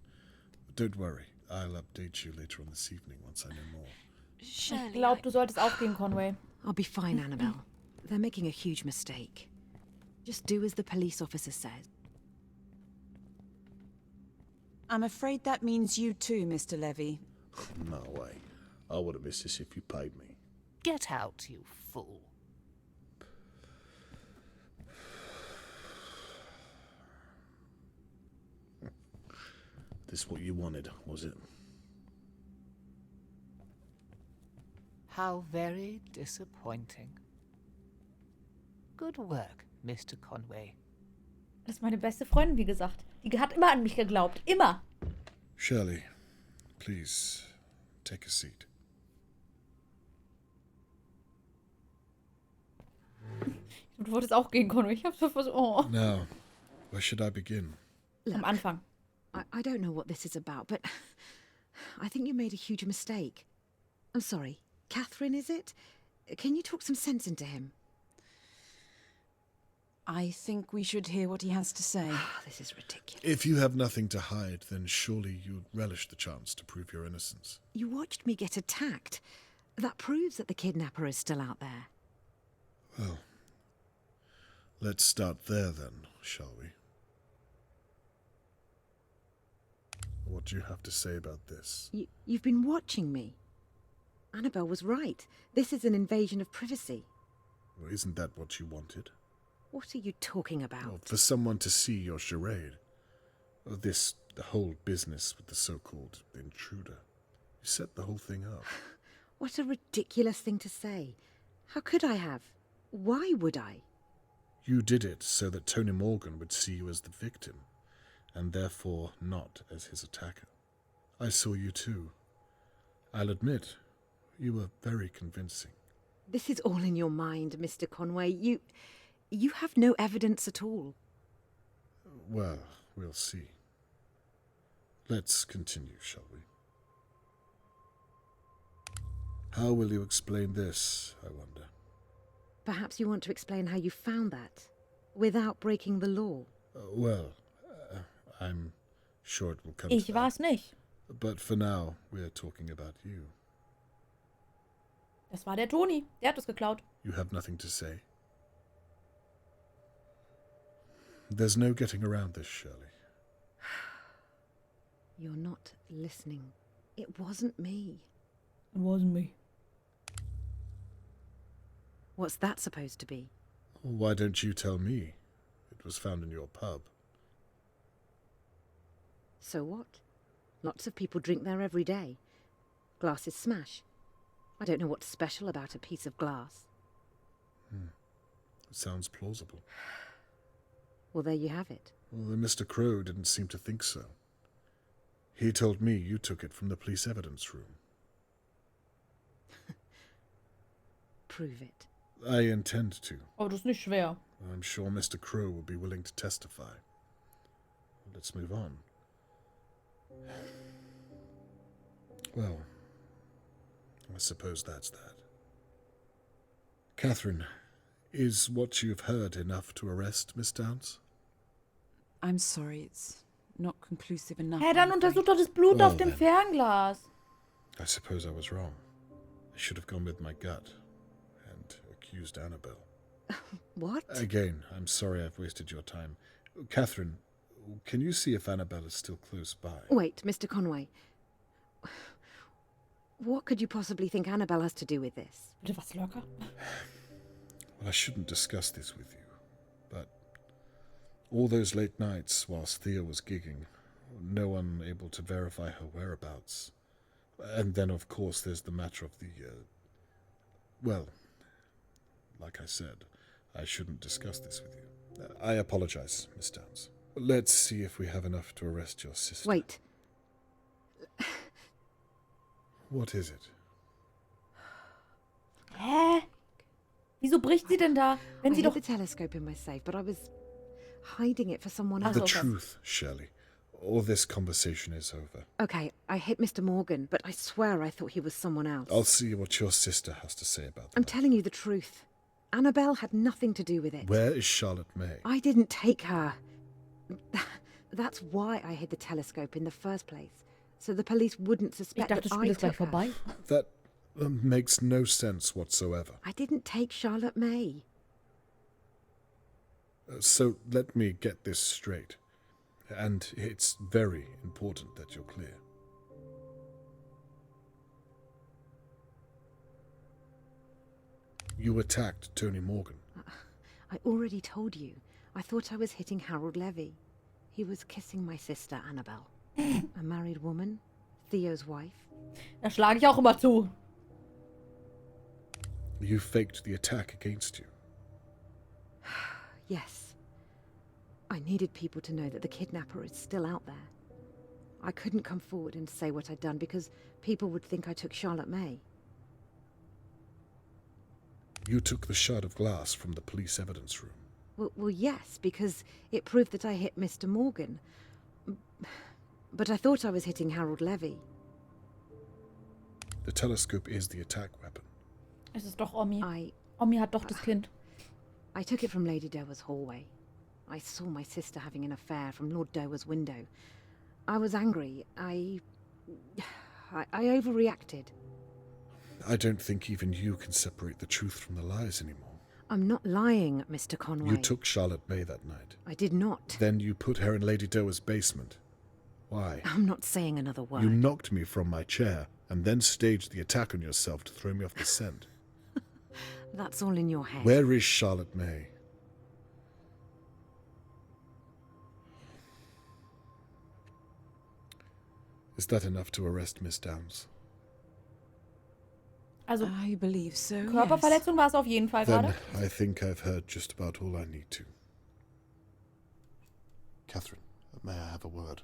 [SPEAKER 1] Don't worry, I'll update you later on this evening once I know more.
[SPEAKER 8] Shirley,
[SPEAKER 2] Ich glaube, du solltest auch gehen, Conway.
[SPEAKER 5] I'll be fine, Annabelle. They're making a huge mistake. Just do as the police officer says.
[SPEAKER 4] I'm afraid that means you too, Mr. Levy.
[SPEAKER 6] No way. I would have missed this if you paid me.
[SPEAKER 9] Get out, you fool.
[SPEAKER 6] This what you wanted, was it?
[SPEAKER 9] How very disappointing. Good work, Mr. Conway.
[SPEAKER 2] Das ist meine beste Freundin, wie gesagt. Die hat immer an mich geglaubt. Immer.
[SPEAKER 1] Shirley, please, take a seat.
[SPEAKER 2] Du wolltest auch gehen, Conway. Ich hab's so versucht. Oh.
[SPEAKER 1] Now, where should I begin?
[SPEAKER 2] Am Anfang.
[SPEAKER 5] I don't know what this is about, but I think you made a huge mistake. I'm sorry. Catherine, is it? Can you talk some sense into him?
[SPEAKER 4] I think we should hear what he has to say.
[SPEAKER 5] This is ridiculous.
[SPEAKER 1] If you have nothing to hide, then surely you'd relish the chance to prove your innocence.
[SPEAKER 5] You watched me get attacked. That proves that the kidnapper is still out there.
[SPEAKER 1] Well, let's start there then, shall we? What do you have to say about this?
[SPEAKER 5] You've been watching me. Annabelle was right. This is an invasion of privacy.
[SPEAKER 1] Well, isn't that what you wanted?
[SPEAKER 5] What are you talking about?
[SPEAKER 1] Well, for someone to see your charade. The whole business with the so-called intruder. You set the whole thing up.
[SPEAKER 5] What a ridiculous thing to say. How could I have? Why would I?
[SPEAKER 1] You did it so that Tony Morgan would see you as the victim, and therefore not as his attacker. I saw you too. I'll admit, you were very convincing.
[SPEAKER 5] This is all in your mind, Mr. Conway. You have no evidence at all.
[SPEAKER 1] Well, we'll see. Let's continue, shall we? How will you explain this, I wonder?
[SPEAKER 5] Perhaps you want to explain how you found that, without breaking the law.
[SPEAKER 1] I'm sure it will come to
[SPEAKER 2] Ich
[SPEAKER 1] that.
[SPEAKER 2] war's nicht.
[SPEAKER 1] But for now, we're talking about you.
[SPEAKER 2] Das war der Toni. Der hat es geklaut.
[SPEAKER 1] You have nothing to say? There's no getting around this, Shirley.
[SPEAKER 5] You're not listening. It wasn't me.
[SPEAKER 2] It wasn't me.
[SPEAKER 5] What's that supposed to be?
[SPEAKER 1] Why don't you tell me? It was found in your pub.
[SPEAKER 5] So what? Lots of people drink there every day. Glasses smash. I don't know what's special about a piece of glass.
[SPEAKER 1] It sounds plausible.
[SPEAKER 5] Well, there you have it.
[SPEAKER 1] Well, Mr. Crow didn't seem to think so. He told me you took it from the police evidence room.
[SPEAKER 5] Prove it.
[SPEAKER 1] I intend to.
[SPEAKER 2] Oh, das ist nicht schwer.
[SPEAKER 1] I'm sure Mr. Crow will be willing to testify. Let's move on. Well, I suppose that's that. Catherine, is what you've heard enough to arrest Miss Downs?
[SPEAKER 4] I'm sorry, it's not conclusive enough.
[SPEAKER 2] Hä, dann
[SPEAKER 4] I'm
[SPEAKER 2] untersuch
[SPEAKER 4] afraid.
[SPEAKER 2] doch das Blut
[SPEAKER 1] Well,
[SPEAKER 2] auf dem
[SPEAKER 1] then.
[SPEAKER 2] Fernglas.
[SPEAKER 1] I suppose I was wrong. I should have gone with my gut and accused Annabelle.
[SPEAKER 5] What?
[SPEAKER 1] Again, I'm sorry I've wasted your time. Catherine, can you see if Annabelle is still close by?
[SPEAKER 5] Wait, Mr. Conway. What could you possibly think Annabelle has to do with this?
[SPEAKER 2] Bitte was locker?
[SPEAKER 1] Well, I shouldn't discuss this with you, but All those late nights whilst Thea was gigging, no one able to verify her whereabouts. And then, of course, there's the matter of the, well, like I said, I shouldn't discuss this with you. I apologize, Miss Downs. Let's see if we have enough to arrest your sister.
[SPEAKER 5] Wait.
[SPEAKER 1] What is it?
[SPEAKER 2] Hä? Wieso bricht sie denn da, wenn
[SPEAKER 5] I
[SPEAKER 2] sie
[SPEAKER 5] hid
[SPEAKER 2] doch...
[SPEAKER 5] the telescope in my safe, but I was hiding it for someone else.
[SPEAKER 1] The
[SPEAKER 2] okay.
[SPEAKER 1] truth, Shirley, or this conversation is over.
[SPEAKER 5] Okay, I hit Mr. Morgan, but I swear I thought he was someone else.
[SPEAKER 1] I'll see what your sister has to say about that.
[SPEAKER 5] I'm telling you the truth. Annabelle had nothing to do with it.
[SPEAKER 1] Where is Charlotte May?
[SPEAKER 5] I didn't take her. That's why I hid the telescope in the first place, so the police wouldn't
[SPEAKER 2] Ich
[SPEAKER 5] suspect
[SPEAKER 2] dachte,
[SPEAKER 5] that
[SPEAKER 2] das
[SPEAKER 5] I
[SPEAKER 2] Spiel ist gleich
[SPEAKER 5] took her.
[SPEAKER 2] vorbei.
[SPEAKER 1] That makes no sense whatsoever.
[SPEAKER 5] I didn't take Charlotte May.
[SPEAKER 1] So let me get this straight. And it's very important that you're clear. You attacked Tony Morgan.
[SPEAKER 5] I already told you. I thought I was hitting Harold Levy. He was kissing my sister, Annabelle. A married woman, Theo's wife.
[SPEAKER 2] Da schlage ich auch immer zu.
[SPEAKER 1] You faked the attack against you.
[SPEAKER 5] Yes. I needed people to know that the kidnapper is still out there. I couldn't come forward and say what I'd done because people would think I took Charlotte May.
[SPEAKER 1] You took the shard of glass from the police evidence room.
[SPEAKER 5] Well, yes, because it proved that I hit Mr. Morgan. But I thought I was hitting Harold Levy.
[SPEAKER 1] The telescope is the attack weapon.
[SPEAKER 2] Es ist doch Omi.
[SPEAKER 5] I
[SPEAKER 2] Omi hat doch das Kind.
[SPEAKER 5] took it from Lady Dowa's hallway. I saw my sister having an affair from Lord Dowa's window. I was angry. I overreacted.
[SPEAKER 1] I don't think even you can separate the truth from the lies anymore.
[SPEAKER 5] I'm not lying, Mr. Conway.
[SPEAKER 1] You took Charlotte May that night.
[SPEAKER 5] I did not.
[SPEAKER 1] Then you put her in Lady Dowa's basement. Why?
[SPEAKER 5] I'm not saying another word.
[SPEAKER 1] You knocked me from my chair and then staged the attack on yourself to throw me off the scent.
[SPEAKER 5] That's all in your head.
[SPEAKER 1] Where is Charlotte May? Is that enough to arrest Miss Downs?
[SPEAKER 2] Also,
[SPEAKER 4] I believe so. Yes.
[SPEAKER 2] Körperverletzung war es auf jeden Fall
[SPEAKER 1] Then
[SPEAKER 2] gerade.
[SPEAKER 1] I think I've heard just about all I need to. Catherine, may I have a word?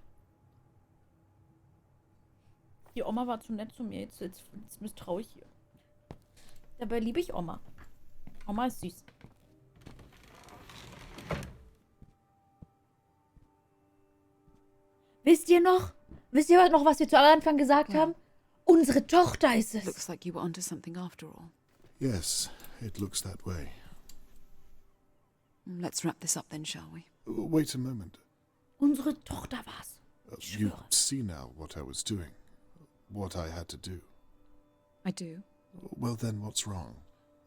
[SPEAKER 2] Die Oma war zu nett zu mir. Jetzt misstraue ich ihr. Dabei liebe ich Oma. Oma ist süß. Wisst ihr noch, was wir zu Anfang gesagt haben? Unsere Tochter ist es.
[SPEAKER 4] Looks like you were onto something after all.
[SPEAKER 1] Yes, it looks that way.
[SPEAKER 4] Let's wrap this up then, shall we?
[SPEAKER 1] Wait a moment.
[SPEAKER 2] Unsere Tochter war's.
[SPEAKER 1] You see now what I was doing, what I had to do.
[SPEAKER 4] I do.
[SPEAKER 1] Well, then what's wrong?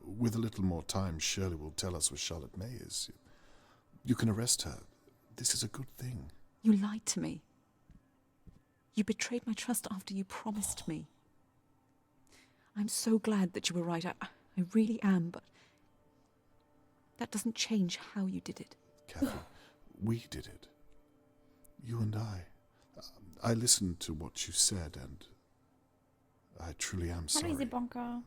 [SPEAKER 1] With a little more time, Shirley will tell us where Charlotte May is. You can arrest her. This is a good thing.
[SPEAKER 4] You lied to me. You betrayed my trust after you promised me. I'm so glad that you were right. I really am, but that doesn't change how you did it.
[SPEAKER 1] Catherine, we did it. You and I. I listened to what you said, and I truly am sorry.
[SPEAKER 2] Bonka.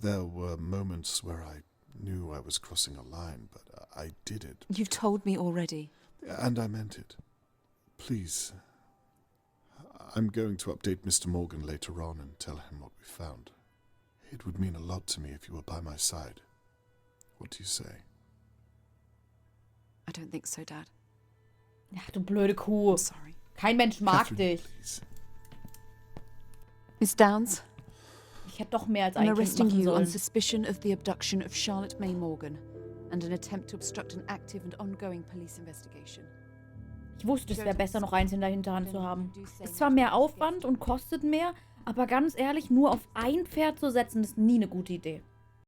[SPEAKER 1] There were moments where I knew I was crossing a line, but I did it.
[SPEAKER 4] You've told me already.
[SPEAKER 1] And I meant it. Please. I'm going to update Mr. Morgan later on and tell him what we found. It would mean a lot to me if you were by my side. What do you say?
[SPEAKER 4] I don't think so, Dad.
[SPEAKER 2] Ach, du blöde Kuh.
[SPEAKER 4] I'm sorry.
[SPEAKER 2] Kein Mensch mag
[SPEAKER 1] Catherine,
[SPEAKER 2] dich.
[SPEAKER 1] please.
[SPEAKER 4] Miss Downs,
[SPEAKER 2] Ich hätte doch mehr als
[SPEAKER 4] I'm
[SPEAKER 2] ein Kind
[SPEAKER 4] arresting
[SPEAKER 2] machen
[SPEAKER 4] you on
[SPEAKER 2] sollen.
[SPEAKER 4] suspicion of the abduction of Charlotte May Morgan and an attempt to obstruct an active and ongoing police investigation.
[SPEAKER 2] Ich wusste, es wäre besser, noch eins in der Hinterhand zu haben. Ist zwar mehr Aufwand und kostet mehr, aber ganz ehrlich, nur auf ein Pferd zu setzen, ist nie eine gute Idee.